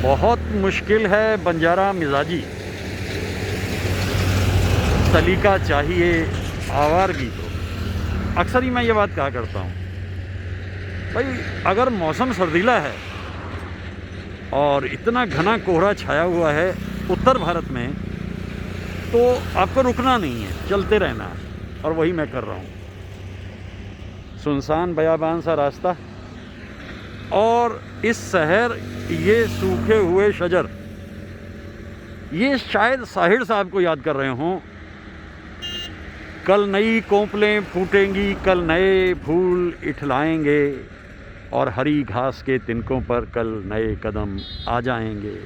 बहुत मुश्किल है बंजारा मिजाजी, सलीका चाहिए आवारगी को। अक्सर ही मैं ये बात कहा करता हूँ भाई, अगर मौसम सर्दीला है और इतना घना कोहरा छाया हुआ है उत्तर भारत में, तो आपको रुकना नहीं है, चलते रहना है। और वही मैं कर रहा हूँ। सुनसान बयाबान सा रास्ता, और इस शहर, ये सूखे हुए शजर, ये शायद साहिर साहब को याद कर रहे हों। कल नई कोंपलें फूटेंगी, कल नए फूल इठलाएंगे, और हरी घास के तिनकों पर कल नए कदम आ जाएंगे।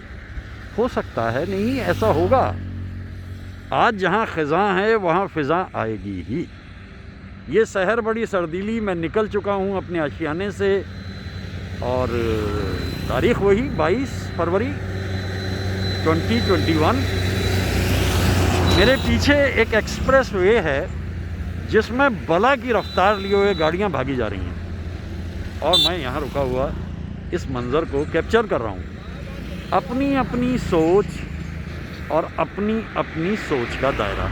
हो सकता है नहीं ऐसा होगा। आज जहाँ ख़िज़ा है वहाँ फ़िज़ा आएगी ही। ये शहर बड़ी सर्दीली, मैं निकल चुका हूँ अपने आशियाने से, और तारीख़ वही 22 फरवरी 2021। मेरे पीछे एक एक्सप्रेस वे है जिसमें बला की रफ्तार लिए हुए गाड़ियाँ भागी जा रही हैं, और मैं यहाँ रुका हुआ इस मंज़र को कैप्चर कर रहा हूँ। अपनी अपनी सोच और अपनी अपनी सोच का दायरा,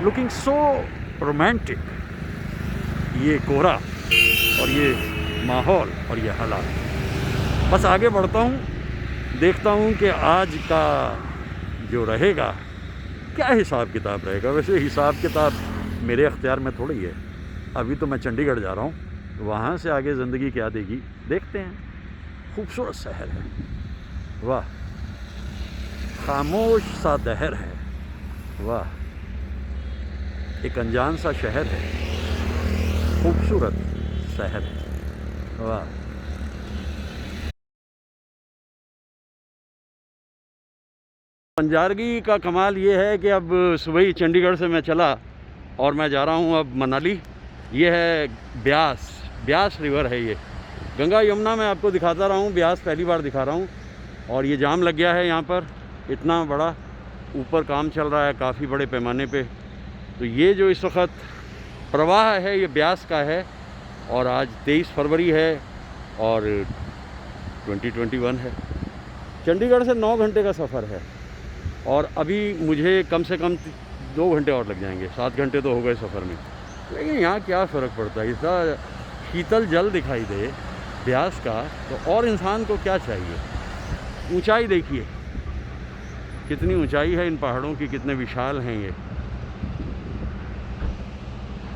लुकिंग सो रोमांटिक। ये कोहरा और ये माहौल और ये हालात। बस आगे बढ़ता हूँ, देखता हूँ कि आज का जो रहेगा क्या हिसाब किताब रहेगा। वैसे हिसाब किताब मेरे अख्तियार में थोड़ी है। अभी तो मैं चंडीगढ़ जा रहा हूँ, वहाँ से आगे ज़िंदगी क्या देगी देखते हैं। खूबसूरत शहर है, वाह। खामोश सा दहर है, वाह। एक अनजान सा शहर है, खूबसूरत शहर है, वाह। बंजारगी का कमाल ये है कि अब सुबह ही चंडीगढ़ से मैं चला और मैं जा रहा हूँ अब मनाली। ये है ब्यास रिवर है। ये गंगा यमुना मैं आपको दिखाता रहा हूँ, ब्यास पहली बार दिखा रहा हूँ। और ये जाम लग गया है यहाँ पर, इतना बड़ा ऊपर काम चल रहा है काफ़ी बड़े पैमाने पे। तो ये जो इस वक्त प्रवाह है ये ब्यास का है, और आज 23 फरवरी है और 2021 है। चंडीगढ़ से 9 घंटे का सफ़र है, और अभी मुझे कम से कम 2 घंटे और लग जाएंगे। 7 घंटे तो हो गए सफ़र में। लेकिन यहाँ क्या फ़र्क पड़ता है, इतना शीतल जल दिखाई दे ब्यास का, तो और इंसान को क्या चाहिए। ऊंचाई देखिए कितनी ऊंचाई है इन पहाड़ों की, कितने विशाल हैं ये।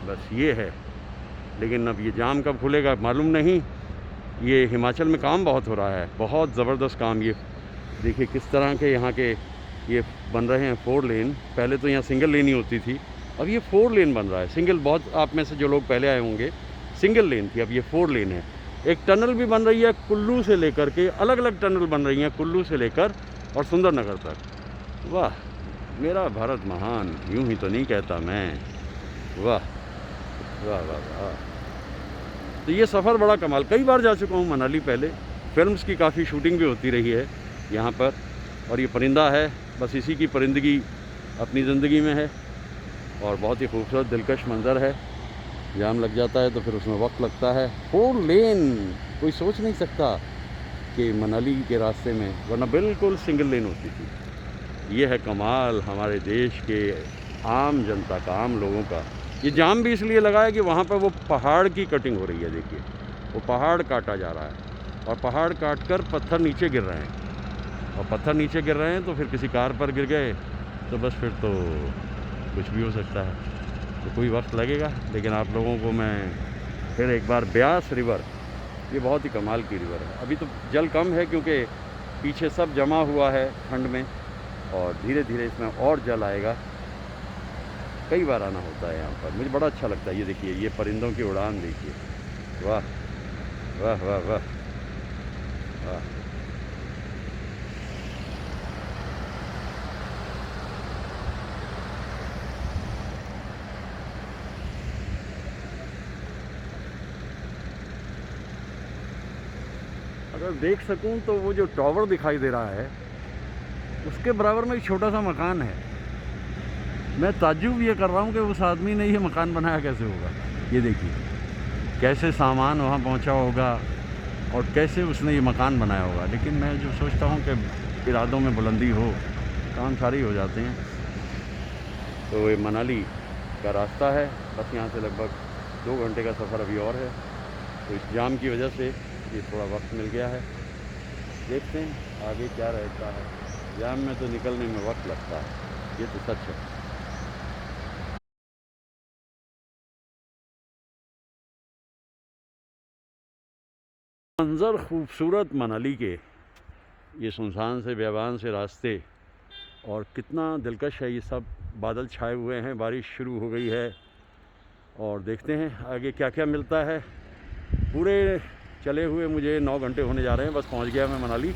बस ये है। लेकिन अब ये जाम कब खुलेगा मालूम नहीं। ये हिमाचल में काम बहुत हो रहा है, बहुत ज़बरदस्त काम। ये देखिए किस तरह के यहाँ के ये बन रहे हैं 4 लेन। पहले तो यहाँ सिंगल लेन ही होती थी, अब ये 4 लेन बन रहा है। सिंगल, बहुत आप में से जो लोग पहले आए होंगे, सिंगल लेन थी, अब ये 4 लेन है। एक टनल भी बन रही है कुल्लू से लेकर के, अलग अलग टनल बन रही हैं कुल्लू से लेकर और सुंदरनगर तक। वाह, मेरा भारत महान, यूं ही तो नहीं कहता मैं। वाह वाह वाह वाह। तो ये सफ़र बड़ा कमाल। कई बार जा चुका हूँ मनाली पहले, फिल्म्स की काफ़ी शूटिंग भी होती रही है यहाँ पर। और ये परिंदा है, बस इसी की परिंदगी अपनी ज़िंदगी में है, और बहुत ही खूबसूरत दिलकश मंज़र है। जाम लग जाता है तो फिर उसमें वक्त लगता है। 4 लेन, कोई सोच नहीं सकता कि मनाली के रास्ते में, वरना बिल्कुल सिंगल लेन होती थी। ये है कमाल हमारे देश के आम जनता का, आम लोगों का। ये जाम भी इसलिए लगा है कि वहाँ पर वो पहाड़ की कटिंग हो रही है। देखिए वो पहाड़ काटा जा रहा है, और पहाड़ काट कर पत्थर नीचे गिर रहे हैं, और पत्थर नीचे गिर रहे हैं तो फिर किसी कार पर गिर गए तो बस फिर तो कुछ भी हो सकता है। तो कोई वक्त लगेगा। लेकिन आप लोगों को मैं फिर एक बार ब्यास रिवर, ये बहुत ही कमाल की रिवर है। अभी तो जल कम है क्योंकि पीछे सब जमा हुआ है ठंड में, और धीरे धीरे इसमें और जल आएगा। कई बार आना होता है यहाँ पर, मुझे बड़ा अच्छा लगता है। ये देखिए, ये परिंदों की उड़ान देखिए, वाह वाह वाह वाह वाह। अगर देख सकूं तो वो जो टावर दिखाई दे रहा है उसके बराबर में एक छोटा सा मकान है। मैं ताज्जुब ये कर रहा हूँ कि उस आदमी ने ये मकान बनाया कैसे होगा। ये देखिए कैसे सामान वहाँ पहुँचा होगा, और कैसे उसने ये मकान बनाया होगा। लेकिन मैं जो सोचता हूँ कि इरादों में बुलंदी हो, काम सारे हो जाते हैं। तो ये मनाली का रास्ता है, बस यहाँ से लगभग 2 घंटे का सफ़र अभी और है। तो इस जाम की वजह से ये थोड़ा वक्त मिल गया है। देखते हैं आगे क्या रहता है। जाम में तो निकलने में वक्त लगता है, ये तो सच है। मंज़र खूबसूरत मनाली के, ये सुनसान से बेबान से रास्ते, और कितना दिलकश है ये सब। बादल छाए हुए हैं, बारिश शुरू हो गई है, और देखते हैं आगे क्या क्या मिलता है। पूरे चले हुए मुझे 9 घंटे होने जा रहे हैं, बस पहुंच गया मैं मनाली।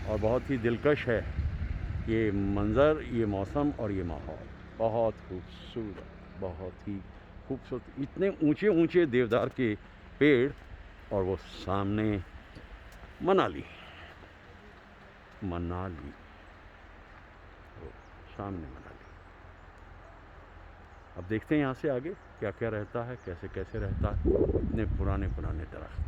और बहुत ही दिलकश है ये मंज़र, ये मौसम और ये माहौल। बहुत खूबसूरत, बहुत ही खूबसूरत। इतने ऊंचे ऊंचे देवदार के पेड़, और वो सामने मनाली, मनाली, वो सामने मनाली। अब देखते हैं यहाँ से आगे क्या क्या रहता है, कैसे कैसे रहता है। इतने पुराने पुराने दरख्त।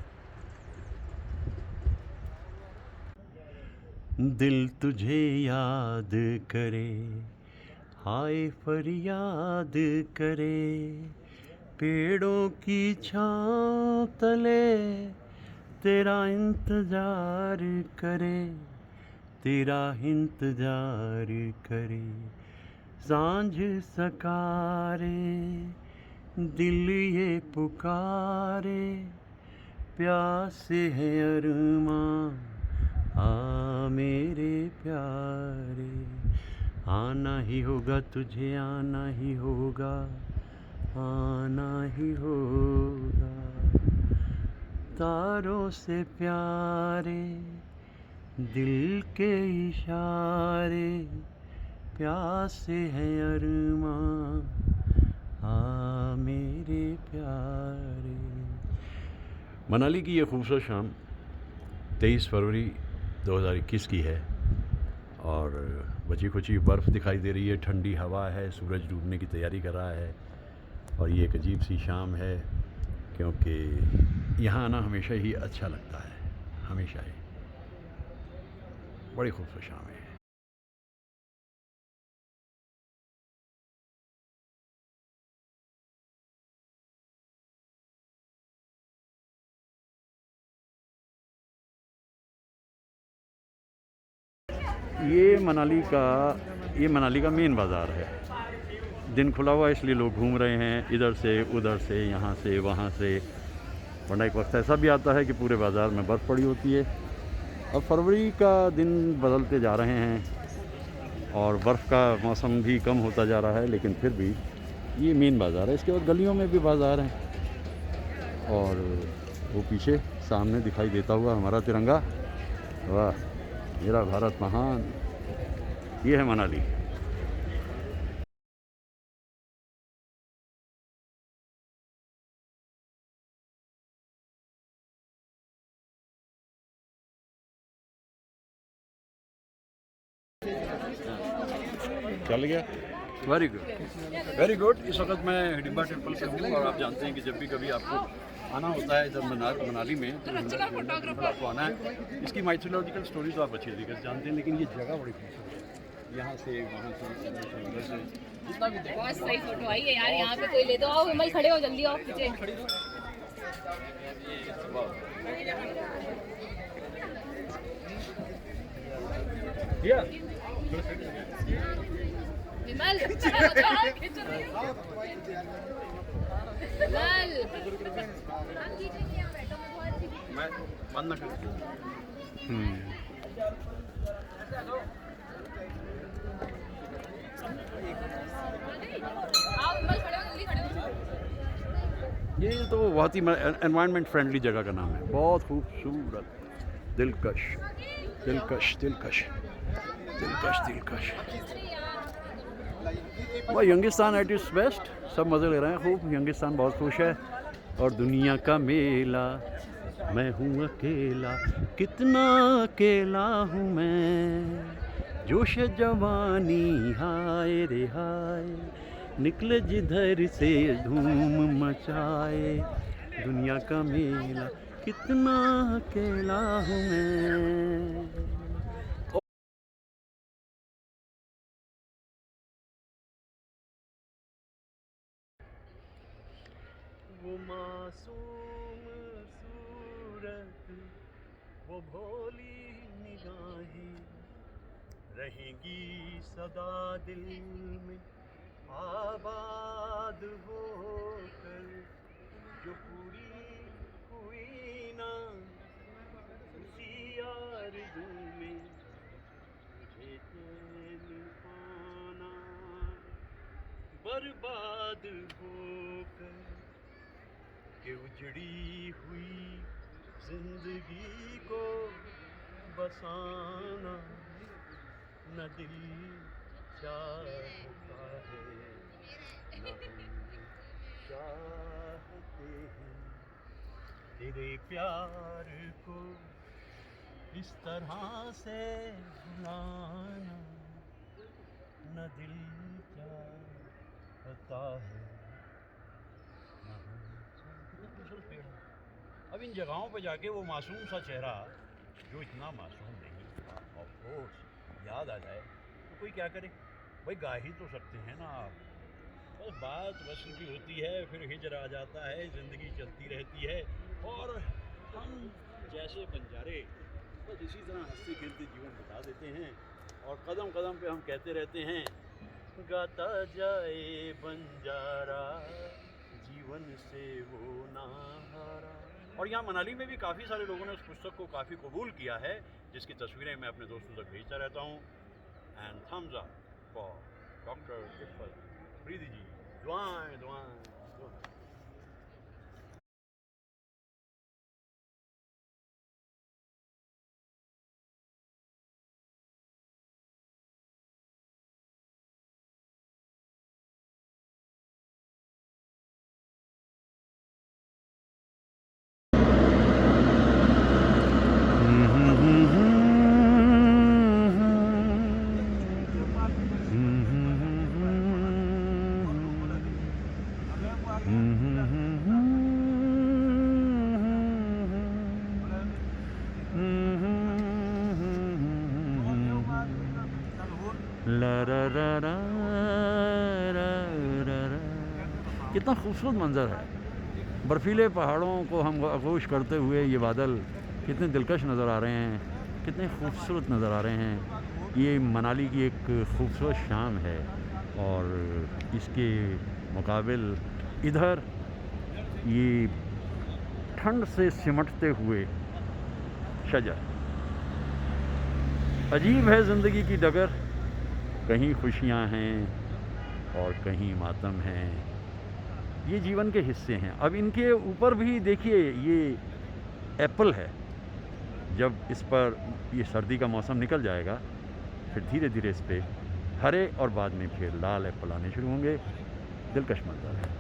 दिल तुझे याद करे, हाय फरियाद करे, पेड़ों की छाँव तले तेरा इंतजार करे, तेरा इंतजार करे। सांझ सकारे दिल ये पुकारे, प्यासे है अरमां आ मेरे प्यारे। आना ही होगा तुझे, आना ही होगा, आना ही होगा। तारों से प्यारे दिल के इशारे, प्यासे हैं अरमां आ मेरे प्यारे। मनाली की ये खूबसूरत शाम 23 फरवरी 2021 की है, और बची खुची बर्फ़ दिखाई दे रही है, ठंडी हवा है, सूरज डूबने की तैयारी कर रहा है। और ये एक अजीब सी शाम है, क्योंकि यहाँ आना हमेशा ही अच्छा लगता है, हमेशा ही। बड़ी खूबसूरत शाम है। ये मनाली का मेन बाज़ार है। दिन खुला हुआ है, इसलिए लोग घूम रहे हैं इधर से उधर से, यहाँ से वहाँ से। वरना एक वक्त ऐसा भी आता है कि पूरे बाज़ार में बर्फ़ पड़ी होती है। अब फरवरी का दिन बदलते जा रहे हैं और बर्फ़ का मौसम भी कम होता जा रहा है, लेकिन फिर भी ये मेन बाज़ार है। इसके बाद गलियों में भी बाज़ार हैं, और वो पीछे सामने दिखाई देता हुआ हमारा तिरंगा, वाह मेरा भारत महान। ये है मनाली। चल गया। Very good, very good. इस वक्त मैं हिडिंबा टेम्पल पे हूँ, और आप जानते हैं कि जब भी कभी आपको आना होता है इधर मनाली में, तो आपको आना है। इसकी माइथोलॉजिकल स्टोरी तो आप अच्छी तरीके से जानते हैं, लेकिन ये जगह बड़ी खूबसूरत है। यहाँ से वहाँ से जितना भी बहुत सही फोटो आई है यार। यहाँ पे कोई ले दो, आओ विमल, खड़े हो, जल्दी आओ पीछे। विमल मैं बंद न करूँ। ये तो बहुत ही एनवायरनमेंट फ्रेंडली जगह का नाम है। बहुत खूबसूरत, दिलकश दिलकश दिलकश दिलकश दिलकश। वह यंगिस्तान एट इट्स बेस्ट। सब मज़े ले रहे हैं खूब। यंगिस्तान बहुत खुश है। और दुनिया का मेला, मैं हूँ अकेला, कितना अकेला हूँ मैं। जोश जवानी हाय रे हाय, निकले जिधर से धूम मचाए। दुनिया का मेला कितना अकेला हूँ मैं। वो मासूम सूरत, वो भोली निगाहें रहेंगी सदा दिल में आबाद होकर, जो पूरी हुई ना उसी आरज़ू में मुझे चैन पाना, बर्बाद होकर कि उजड़ी हुई जिंदगी को बसाना न दिल चाहता है न हम चाहते हैं, तेरे प्यार को इस तरह से भुलाना न दिल चाहता है न हम चाहते। कितना खूबसूरत पेड़ है। अब इन जगहों पर जाके वो मासूम सा चेहरा जो इतना मासूम नहीं था, ऑफ कोर्स याद आ जाए तो कोई क्या करे भाई, गा ही तो सकते हैं ना आप। बस बात वस्ल की होती है, फिर हिजर आ जाता है, ज़िंदगी चलती रहती है और हम जैसे बंजारे बस इसी तरह हंसते खेलते जीवन बिता देते हैं और कदम कदम पे हम कहते रहते हैं गाता जाए बंजारा जीवन से वो ना हारा। और यहाँ मनाली में भी काफ़ी सारे लोगों ने उस पुस्तक को काफ़ी कबूल किया है, जिसकी तस्वीरें मैं अपने दोस्तों तक भेजता रहता हूँ। And thumbs up for doctor Irfat Afridi ji. दुआएं दुआएं दुआएं। ला रा रा रा रा रा रा। कितना खूबसूरत मंज़र है, बर्फ़ीले पहाड़ों को हम आगोश करते हुए ये बादल कितने दिलकश नज़र आ रहे हैं, कितने खूबसूरत नज़र आ रहे हैं। ये मनाली की एक खूबसूरत शाम है और इसके मुकाबिल इधर ये ठंड से सिमटते हुए शजर। अजीब है ज़िंदगी की डगर, कहीं खुशियाँ हैं और कहीं मातम हैं, ये जीवन के हिस्से हैं। अब इनके ऊपर भी देखिए ये एप्पल है, जब इस पर ये सर्दी का मौसम निकल जाएगा फिर धीरे धीरे इस पे हरे और बाद में फिर लाल एप्पल आने शुरू होंगे। दिलकश मंजर है।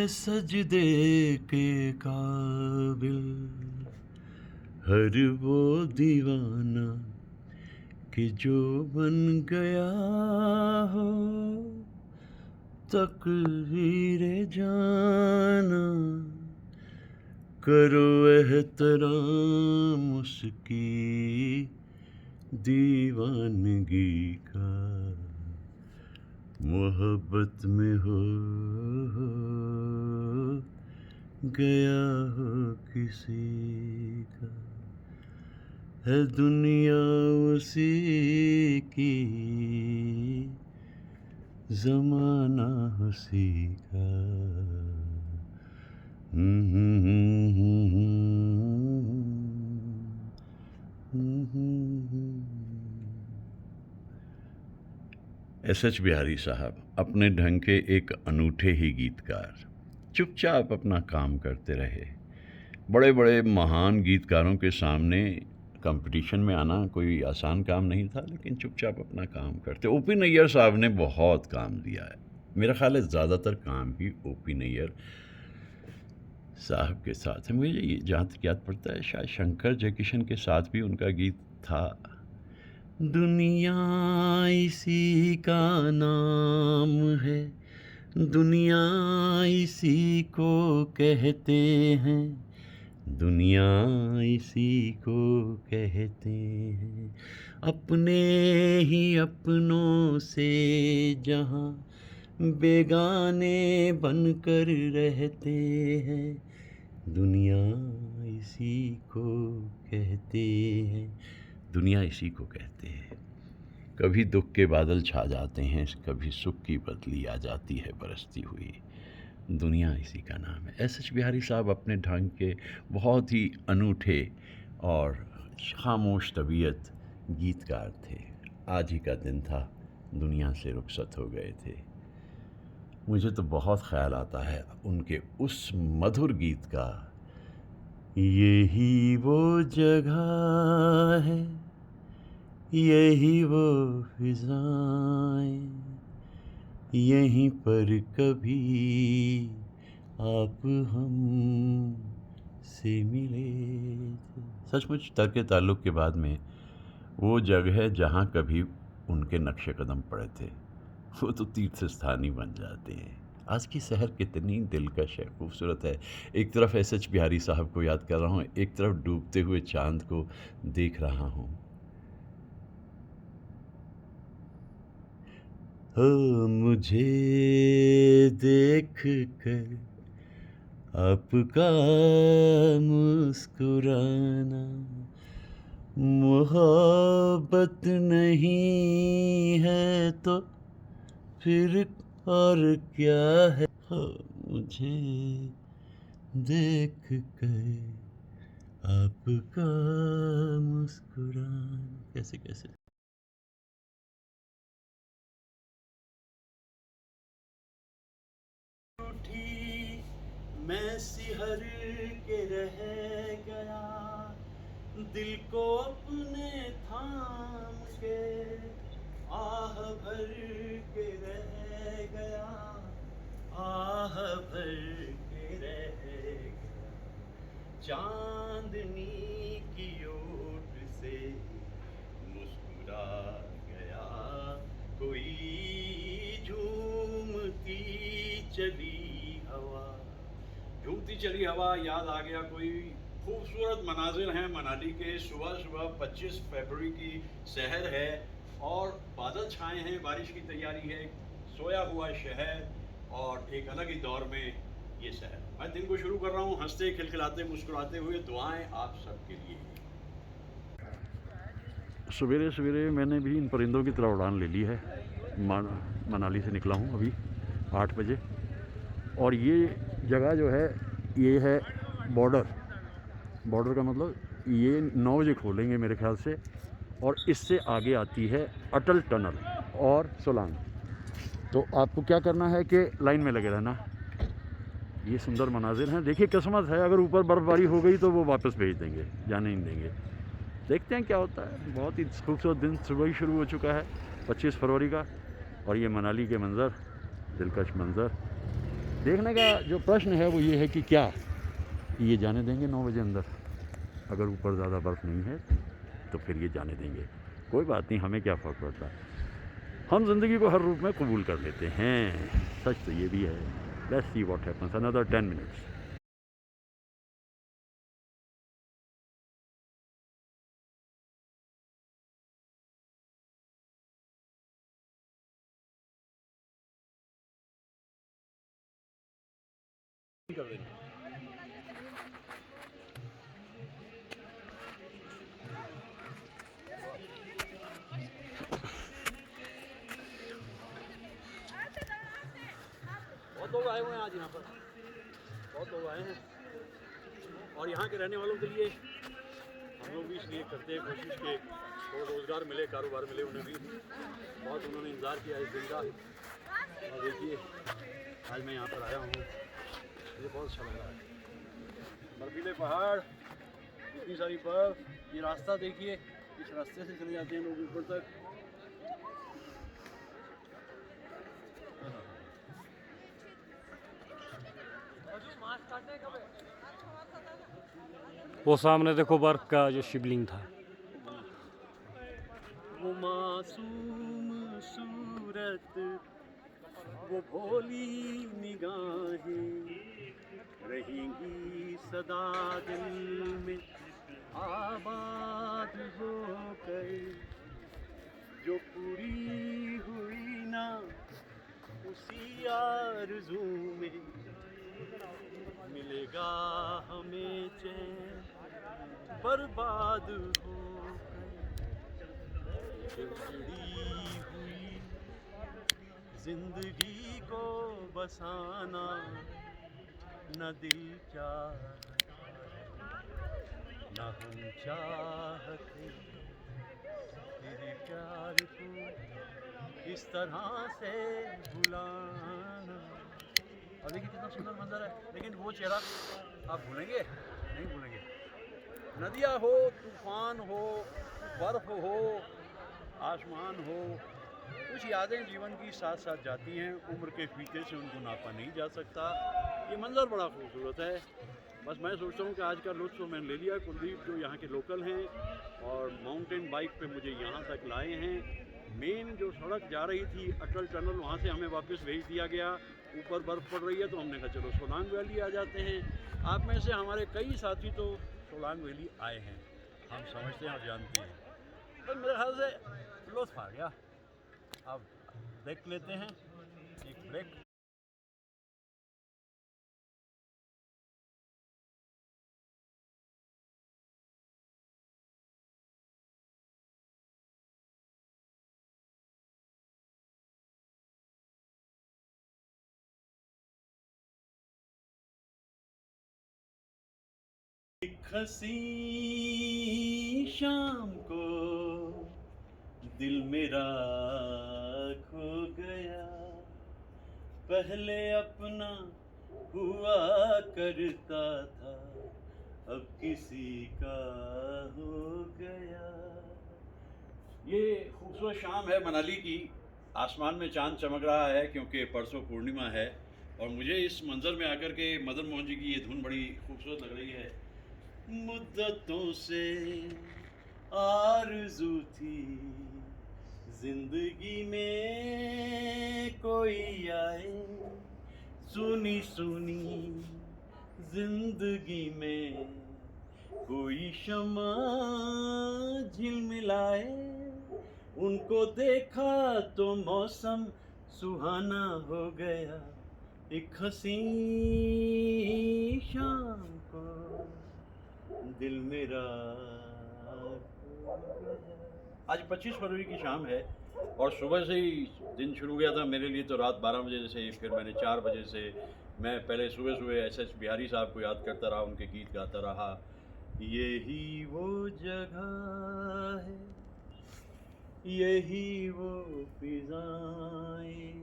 सजदे के काबिल हर वो दीवाना कि जो बन गया हो तकदीर जाना, करो एहतराम उसकी दीवानगी का, मोहब्बत में हो गया हो किसी का, है दुनिया उसी की, ज़माना उसी का। एस.एच. बिहारी साहब अपने ढंग के एक अनूठे ही गीतकार, चुपचाप अपना काम करते रहे। बड़े बड़े महान गीतकारों के सामने कंपटीशन में आना कोई आसान काम नहीं था, लेकिन चुपचाप अपना काम करते। ओ.पी. नैयर साहब ने बहुत काम दिया है, मेरा ख्याल है ज़्यादातर काम ही ओ.पी. नैयर साहब के साथ है। मुझे ये जहाँ तक याद पड़ता है शायद शंकर जयकिशन के साथ भी उनका गीत था, दुनिया इसी का नाम है, दुनिया इसी को कहते हैं, दुनिया इसी को कहते हैं। अपने ही अपनों से जहाँ बेगाने बनकर रहते हैं, दुनिया इसी को कहते हैं, दुनिया इसी को कहते हैं। कभी दुख के बादल छा जाते हैं, कभी सुख की बदली आ जाती है बरसती हुई, दुनिया इसी का नाम है। एस एच बिहारी साहब अपने ढंग के बहुत ही अनूठे और खामोश तबीयत गीतकार थे। आज ही का दिन था, दुनिया से रुखसत हो गए थे। मुझे तो बहुत ख्याल आता है उनके उस मधुर गीत का, यही वो जगह है, यही वो फिजाएं, यहीं पर कभी आप हम से मिले थे। सचमुच तर्क ताल्लुक़ के बाद में वो जगह है जहाँ कभी उनके नक्श कदम पड़े थे, वो तो तीर्थ स्थान ही बन जाते हैं। आज की शहर कितनी दिलकश है, खूबसूरत है। एक तरफ एस एच बिहारी साहब को याद कर रहा हूँ, एक तरफ डूबते हुए चांद को देख रहा हूँ। हो मुझे देख कर आपका मुस्कुराना, मोहब्बत नहीं है तो फिर और क्या है। हो मुझे देख कर आपका मुस्कुराना। कैसे कैसे उठी मैं सिहर के रह गया, दिल को अपने थाम के आह भर के रह गया, आह भर के रह गया। चांदनी की ओट से मुस्कुरा गया, कोई झूमती चली हवा। झूमती चली हवा याद आ गया। कोई खूबसूरत मनाजिर हैं मनाली के। सुबह सुबह 25 फरवरी की शहर है और बादल छाए हैं, बारिश की तैयारी है। सोया हुआ शहर और एक अलग ही दौर में ये शहर। मैं दिन को शुरू कर रहा हूँ हंसते खिलखिलाते मुस्कुराते हुए। दुआएं आप सबके लिए। सवेरे सवेरे मैंने भी इन परिंदों की तरह उड़ान ले ली है। मनाली से निकला हूँ अभी 8 बजे, और ये जगह जो है ये है बॉर्डर का मतलब ये 9 बजे खोलेंगे मेरे ख्याल से, और इससे आगे आती है अटल टनल और सोलांग। तो आपको क्या करना है कि लाइन में लगे रहना। ये सुंदर मनाजिर हैं। देखिए किस्मत है, अगर ऊपर बर्फ़बारी हो गई तो वो वापस भेज देंगे, जाने नहीं देंगे। देखते हैं क्या होता है। बहुत ही खूबसूरत दिन सुबह ही शुरू हो चुका है 25 फरवरी का, और ये मनाली के मंज़र, दिलकश मंज़र देखने का जो प्रश्न है वो ये है कि क्या ये जाने देंगे 9 बजे अंदर। अगर ऊपर ज़्यादा बर्फ़ नहीं है तो फिर ये जाने देंगे। कोई बात नहीं, हमें क्या फ़र्क पड़ता है, हम ज़िंदगी को हर रूप में कबूल कर लेते हैं। सच तो ये भी है। Let's see what happens. Another 10 minutes. कर देंगे। बहुत लोग आए हुए हैं आज यहाँ पर, बहुत लोग आए हैं, और यहाँ के रहने वालों के लिए हम लोग भी इसलिए करते हैं कोशिश कि थोड़ा रोज़गार मिले, कारोबार मिले उन्हें भी। बहुत उन्होंने इंतज़ार किया इस दिन का, और देखिए आज मैं यहाँ पर आया हूँ, मुझे बहुत अच्छा लग रहा है। बर्फीले पहाड़, इतनी सारी बर्फ़, ये रास्ता देखिए, इस रास्ते से चले जाते हैं लोग ऊपर तक। वो सामने देखो बर्फ का जो शिवलिंग था, वो मासूम सूरत, वो भोली निगाहें रहेंगी सदा दिल में आबाद होकर। जो पूरी हुई ना उसी आरज़ू में मिलेगा हमें चैन बर्बाद होकर। बिगड़ी हुई जिंदगी को बसाना न दिल चाहता, न हम चाहते तेरे प्यार को इस तरह से भुलाना। और देखिए कितना सुंदर मंजर है, लेकिन वो चेहरा आप भूलेंगे नहीं भूलेंगे। नदियाँ हो, तूफान हो, बर्फ हो, आसमान हो, कुछ यादें जीवन की साथ साथ जाती हैं। उम्र के फीते से उनको नापा नहीं जा सकता। ये मंजर बड़ा खूबसूरत है। बस मैं सोचता हूँ कि आज का लुत्फ़ तो मैंने ले लिया। कुलदीप जो यहाँ के लोकल हैं और माउंटेन बाइक पे मुझे यहाँ तक लाए हैं। मेन जो सड़क जा रही थी अटल टनल, वहाँ से हमें वापस भेज दिया गया। ऊपर बर्फ़ पड़ रही है तो हमने कहा चलो सोलांग वैली आ जाते हैं। आप में से हमारे कई साथी तो सोलांग वैली आए हैं, हम समझते हैं और जानते हैं। पर मेरे ख्याल से लुत्फ़ आ गया। अब देख लेते हैं एक ब्रेक। एक हसी शाम को दिल मेरा खो गया, पहले अपना हुआ करता था अब किसी का हो गया। ये खूबसूरत शाम है मनाली की। आसमान में चांद चमक रहा है क्योंकि परसों पूर्णिमा है। और मुझे इस मंजर में आकर के मदन मोहन जी की ये धुन बड़ी खूबसूरत लग रही है। मुद्दतों से आरज़ू थी जिंदगी में कोई आए, सुनी सुनी जिंदगी में कोई शमा झिलमिलाए। उनको देखा तो मौसम सुहाना हो गया, एक हसी शाम को दिल मेरा। आज 25 फरवरी की शाम है और सुबह से ही दिन शुरू गया था मेरे लिए तो रात 12 बजे से। फिर मैंने 4 बजे से मैं पहले सुबह सुबह एस बिहारी साहब को याद करता रहा, उनके गीत गाता रहा। यही वो जगह है, यही वो फिजाएं,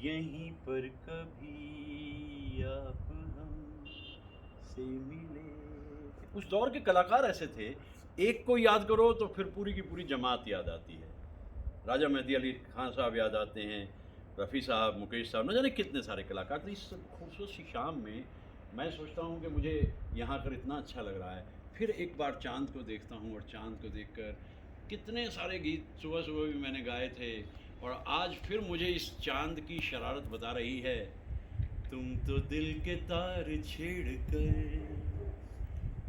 यहीं पर कभी आप हमसे मिले। उस दौर के कलाकार ऐसे थे, एक को याद करो तो फिर पूरी की पूरी जमात याद आती है। राजा मेहदी अली खान साहब याद आते हैं, रफ़ी साहब, मुकेश साहब, न जाने कितने सारे कलाकार थे। इस खूबसूरत सी शाम में मैं सोचता हूँ कि मुझे यहाँ कर इतना अच्छा लग रहा है। फिर एक बार चाँद को देखता हूँ और चाँद को देखकर कितने सारे गीत सुबह सुबह भी मैंने गाए थे और आज फिर मुझे इस चाँद की शरारत बता रही है। तुम तो दिल के तार छेड़ कर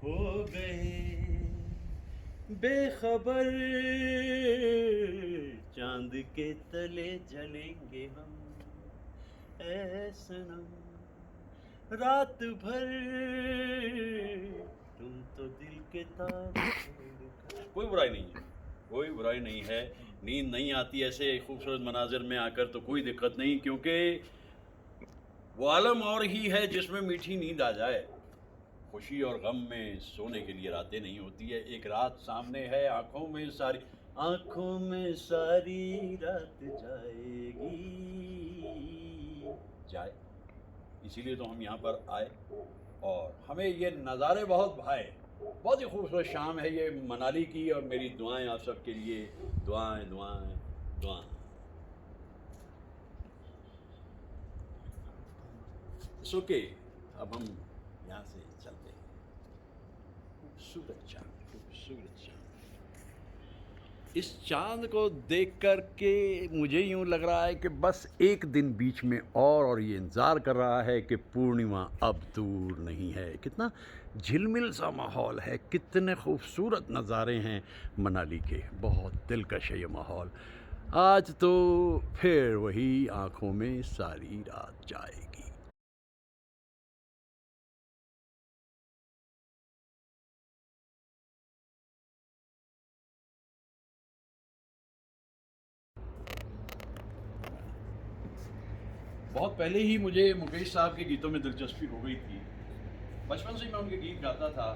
हो गए बेखबर, चांद के तले जलेंगे हम ऐ सनम रात भर, तुम तो दिल के तार। कोई बुराई नहीं है, कोई बुराई नहीं है। नींद नहीं आती ऐसे खूबसूरत मनाजिर में आकर तो कोई दिक्कत नहीं, क्योंकि वो आलम और ही है जिसमें मीठी नींद आ जाए। खुशी और गम में सोने के लिए रातें नहीं होती है। एक रात सामने है, आँखों में सारी रात जाएगी जाए। इसीलिए तो हम यहाँ पर आए और हमें ये नज़ारे बहुत भाए। बहुत ही खूबसूरत शाम है ये मनाली की और मेरी दुआएं आप सबके लिए। दुआएं दुआएं दुआएं। ओके, अब हम यहाँ से चलते हैं। खूबसूरत चाँद, खूबसूरत चाँद। इस चांद को देख कर के मुझे यूँ लग रहा है कि बस एक दिन बीच में और ये इंतज़ार कर रहा है कि पूर्णिमा अब दूर नहीं है। कितना झिलमिल सा माहौल है, कितने खूबसूरत नज़ारे हैं मनाली के, बहुत दिलकश है ये माहौल। आज तो फिर वही आँखों में सारी रात जाएगी। बहुत पहले ही मुझे मुकेश साहब के गीतों में दिलचस्पी हो गई थी। बचपन से ही मैं उनके गीत गाता था।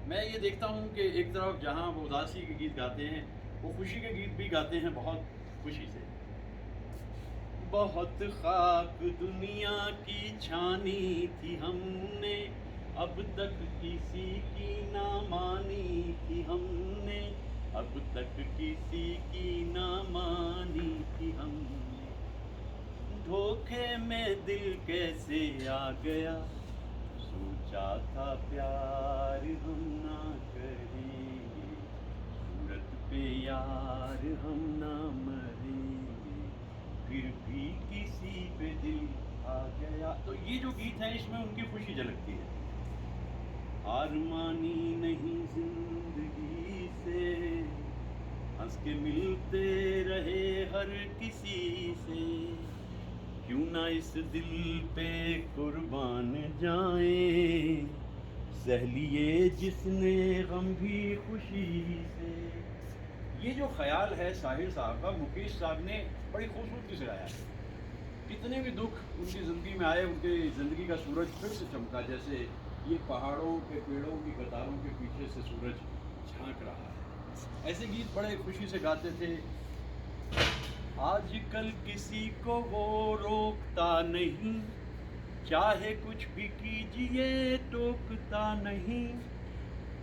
मैं ये देखता हूँ कि एक तरफ जहाँ वो उदासी के गीत गाते हैं, वो खुशी के गीत भी गाते हैं बहुत खुशी से। बहुत खाक दुनिया की छानी थी हमने, अब तक किसी की ना मानी थी हमने, अब तक किसी की ना मानी थी हमने। धोखे में दिल कैसे आ गया, सोचा था प्यार हम ना करेंगे, सूरत पे यार हम ना मरेंगे, फिर भी किसी पे दिल आ गया। तो ये जो गीत है इसमें उनकी खुशी झलकती है। हार मानी नहीं जिंदगी से, हंस के मिलते रहे हर किसी से, क्यों ना इस दिल पे कुर्बान जाएं, सह लिए जिसने गम भी खुशी से। ये जो ख्याल है साहिर साहब का, मुकेश साहब ने बड़ी खूबसूरती से गाया है। कितने भी दुख उनकी ज़िंदगी में आए, उनके ज़िंदगी का सूरज फिर से चमका, जैसे ये पहाड़ों के पेड़ों की कतारों के पीछे से सूरज झांक रहा है। ऐसे गीत बड़े खुशी से गाते थे। आजकल किसी को वो रोकता नहीं, चाहे कुछ भी कीजिए टोकता नहीं,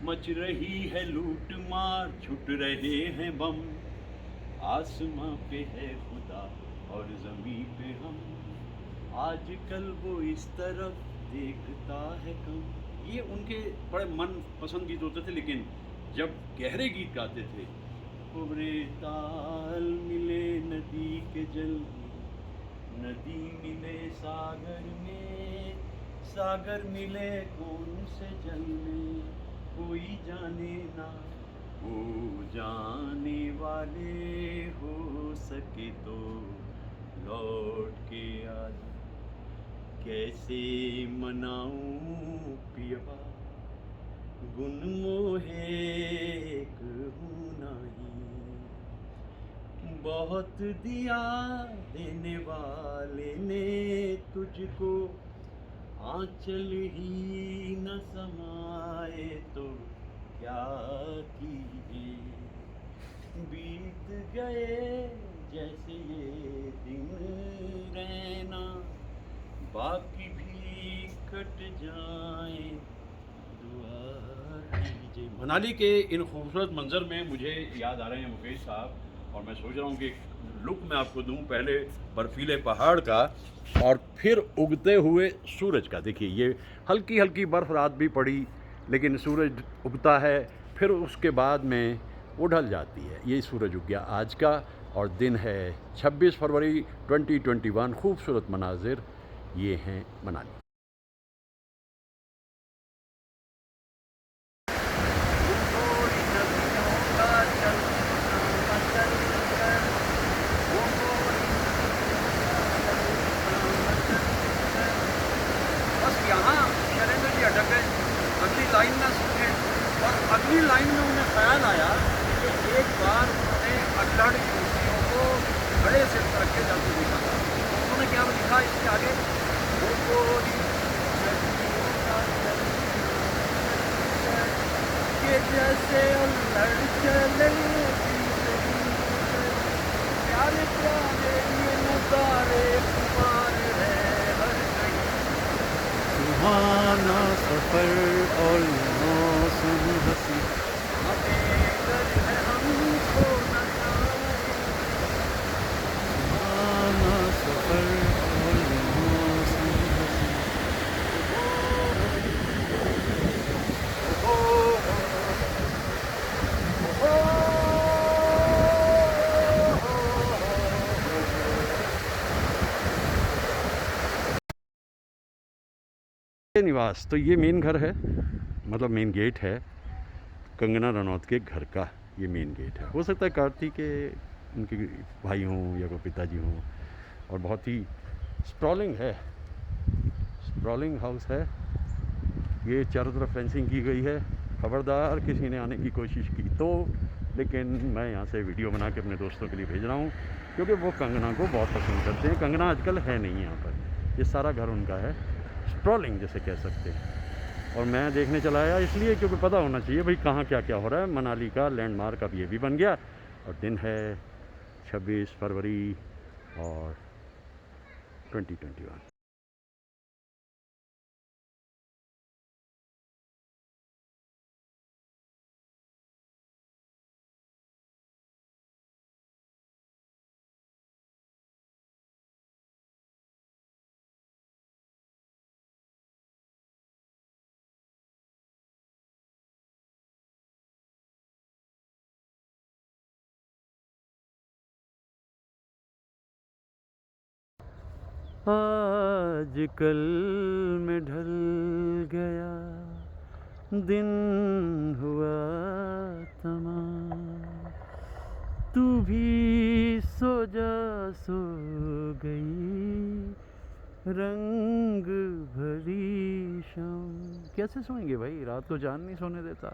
मच रही है लूट मार, छुट रहे हैं बम, आसमां पे है खुदा और ज़मीं पे हम, आजकल वो इस तरफ देखता है कम। ये उनके बड़े मन पसंद गीत होते थे, लेकिन जब गहरे गीत गाते थे, उबरे ताल मिले नदी के जल में, नदी मिले सागर में, सागर मिले कौन से जल में, कोई जाने ना, हो जाने वाले हो सके तो लौट के आ जा, कैसे मनाऊं पियवा गुन मोहे एक हूँ नहीं, बहुत दिया देने वाले ने तुझको, आंचल ही न समाए तो क्या कीजिए, बीत गए जैसे ये दिन रहना, बाकी भी कट जाए, दुआ कीजिए। मनाली के इन खूबसूरत मंजर में मुझे याद आ रहे हैं मुकेश साहब, और मैं सोच रहा हूँ कि लुक मैं आपको दूँ पहले बर्फीले पहाड़ का और फिर उगते हुए सूरज का। देखिए ये हल्की हल्की बर्फ़ रात भी पड़ी, लेकिन सूरज उगता है, फिर उसके बाद में वो ढल जाती है। ये सूरज उग गया आज का, और दिन है 26 फरवरी 2021। खूबसूरत मनाजिर ये हैं मनाली। यहाँ शैलेंद्र जी अटक गए, अगली लाइन ना सूझे, और अगली लाइन में उन्हें ख्याल आया कि एक बार उन्होंने अटल कुर्सियों को खड़े से रख के जाते देखा था। उन्होंने क्या लिखा इसके आगे, निवास, तो ये मेन घर है, मतलब मेन गेट है कंगना रनौत के घर का। ये मेन गेट है। हो सकता है कार्तिक के उनके भाई हों या कोई पिताजी हों। और बहुत ही स्प्रॉलिंग है, स्प्रॉलिंग हाउस है ये। चारों तरफ फेंसिंग की गई है। खबरदार किसी ने आने की कोशिश की तो, लेकिन मैं यहाँ से वीडियो बना के अपने दोस्तों के लिए भेज रहा हूँ, क्योंकि वो कंगना को बहुत पसंद करते हैं। कंगना आजकल है नहीं यहाँ पर, ये सारा घर उनका है, स्प्रॉलिंग जैसे कह सकते हैं। और मैं देखने चला आया इसलिए क्योंकि पता होना चाहिए भाई कहाँ क्या क्या हो रहा है। मनाली का लैंडमार्क अब ये भी बन गया। और दिन है 26 फरवरी और 2021। आज कल में ढल गया दिन हुआ तमाम, तू भी सो जा सो गई रंग भरी शाम। कैसे सोएंगे भाई, रात को जान नहीं सोने देता।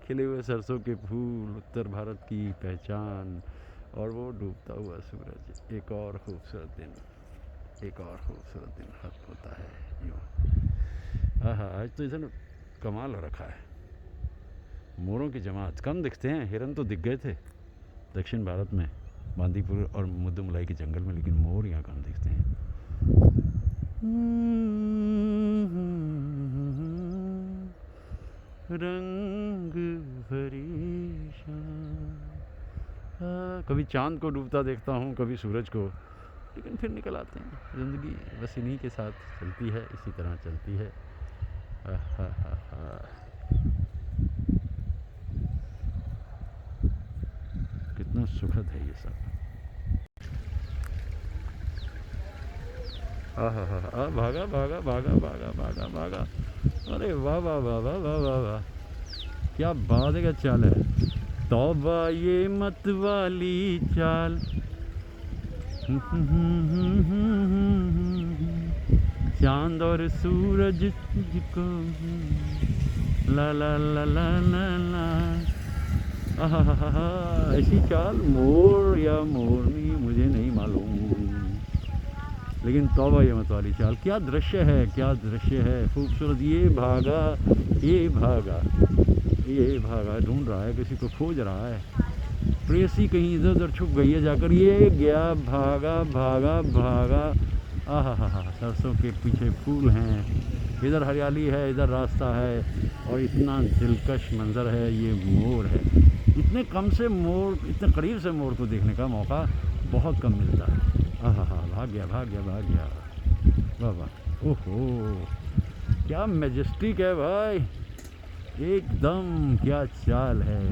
खिले हुए सरसों के फूल, उत्तर भारत की पहचान, और वो डूबता हुआ सूरज। एक और खूबसूरत दिन, एक और खूबसूरत दिन खत्म होता है यूँ। आहा, आज तो इधर कमाल हो रखा है। मोरों की जमात कम दिखते हैं, हिरन तो दिख गए थे दक्षिण भारत में, बांदीपुर और मुद्दुमलाई के जंगल में, लेकिन मोर यहाँ कम दिखते हैं। रंग भरी शाम। कभी चांद को डूबता देखता हूँ, कभी सूरज को, लेकिन फिर निकल आते हैं। ज़िंदगी बस इन्हीं के साथ चलती है, इसी तरह चलती है। कितना सुखद है ये सब। भागा भागा भागा भागा भागा भागा। अरे वाह वाह वाह वाह वाह वाह वाह, क्या बात है, क्या चाल है। तौबा ये मत वाली चाल। चांद और सूरज को ला ला ला ला ला ला। ऐसी चाल मोर या मोरनी मुझे नहीं मालूम, लेकिन तौबा ये मत वाली चाल। क्या दृश्य है, क्या दृश्य है खूबसूरत। ये भागा ये भागा ये भागा, ढूंढ रहा है, किसी को खोज रहा है। प्रेयसी कहीं इधर उधर छुप गई है जाकर। ये गया भागा भागा भागा। आहा, सरसों के पीछे फूल हैं, इधर हरियाली है, इधर रास्ता है, और इतना दिलकश मंजर है। ये मोर है। इतने कम से मोर, इतने करीब से मोर को देखने का मौका बहुत कम मिलता है। आहा, भाग गया भाग गया भाग गया। वाह वाह, ओहो क्या मैजेस्टिक है भाई, एकदम क्या चाल है,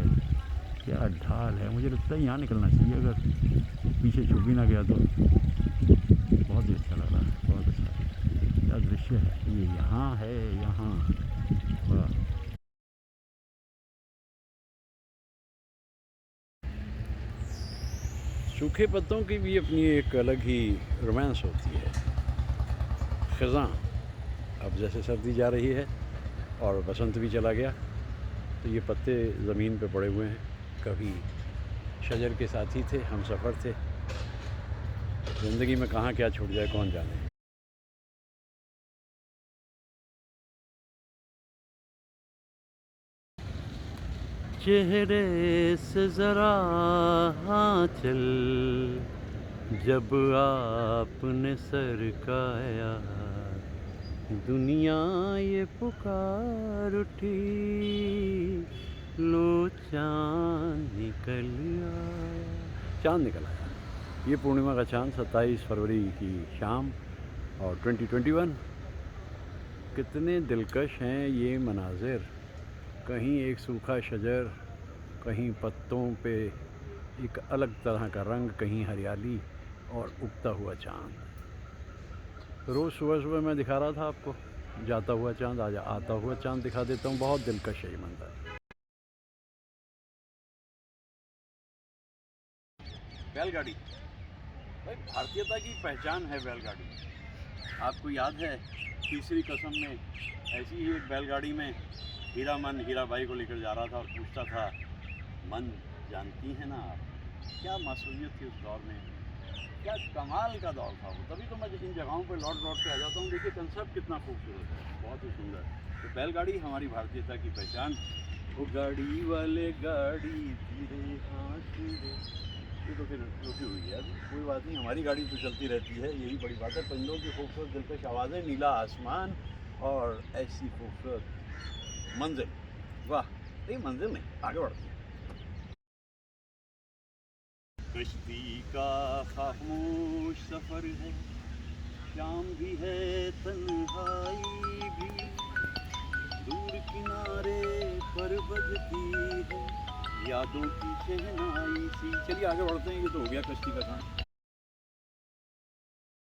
क्या ढाल है। मुझे लगता है यहाँ निकलना चाहिए, अगर पीछे छुप भी ना गया तो। बहुत ही अच्छा लग रहा है, बहुत अच्छा। क्या दृश्य है ये, यहाँ है, यहाँ। वाह, सूखे पत्तों की भी अपनी एक अलग ही रोमांस होती है। ख़ज़ां, अब जैसे सर्दी जा रही है और बसंत भी चला गया, तो ये पत्ते ज़मीन पे पड़े हुए हैं। कभी शजर के साथी थे, हम सफ़र थे। ज़िंदगी में कहाँ क्या छूट जाए कौन जाने। चेहरे से ज़रा आँचल जब आपने सरकाया, दुनिया ये पुकार उठी, लो चाँद निकल आया। चाँद निकल आया। ये पूर्णिमा का चाँद 27 फरवरी की शाम और 2021। कितने दिलकश हैं ये मनाजिर। कहीं एक सूखा शजर, कहीं पत्तों पे एक अलग तरह का रंग, कहीं हरियाली और उगता हुआ चाँद। रोज़ सुबह सुबह मैं दिखा रहा था आपको जाता हुआ चांद, आज आता हुआ चांद दिखा देता हूँ। बहुत दिलकश है ये मंजर। बैलगाड़ी भाई भारतीयता की पहचान है बैलगाड़ी। आपको याद है तीसरी कसम में ऐसी ही एक बैलगाड़ी में हीरामन हीराबाई को लेकर जा रहा था और पूछता था, मन जानती हैं ना आप, क्या मासूमियत थी उस दौर में, क्या कमाल का दौर था वो। तभी तो मैं इन जगहों पर लौट लौट के आ जाता हूँ। देखिए कंसेप्ट कितना खूबसूरत है, बहुत ही सुंदर। तो बैलगाड़ी हमारी भारतीयता की पहचान। वो गाड़ी वाले गाड़ी धीरे हाथ दे, ये तो फिर रुकी हुई है। कोई बात नहीं, हमारी गाड़ी तो चलती रहती है, यही बड़ी बात है। परिंदों की खूबसूरत दिलकश आवाज़ें, नीला आसमान और ऐसी खूबसूरत मंजिल। वाह, नहीं मंजिल नहीं, आगे बढ़ते हैं। कश्ती का खामोश सफ़र है, शाम भी है तन्हाई भी, दूर किनारे पर बजती है यादों की शहनाई सी। चलिए आगे बढ़ते हैं, ये तो हो गया कश्ती का काम।